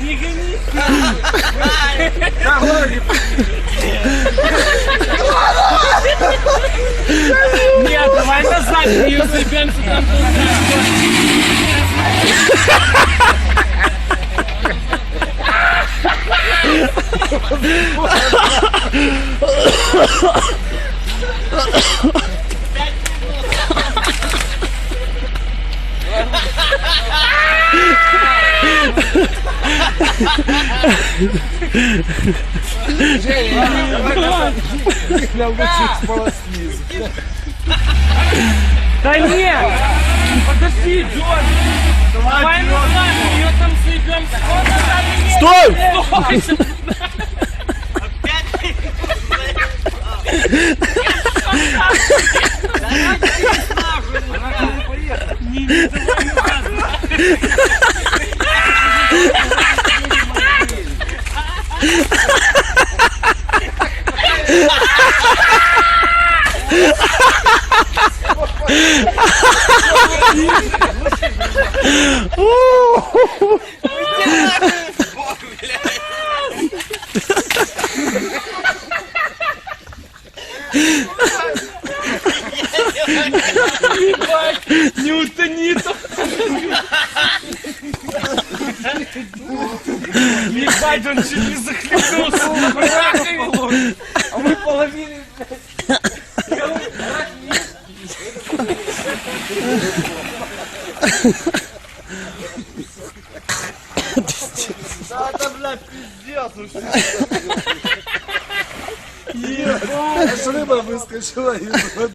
Не гони! Нет, давай назад ее съебемся там. Да нет! Подожди, Джон! Давай назад, ее там съебемся. Стой! Стой! Не утони то! Ебать, он чуть не захлебнулся! А мы половили, Да это, блядь, пиздец. Ебать, аж рыба выскочила из воды.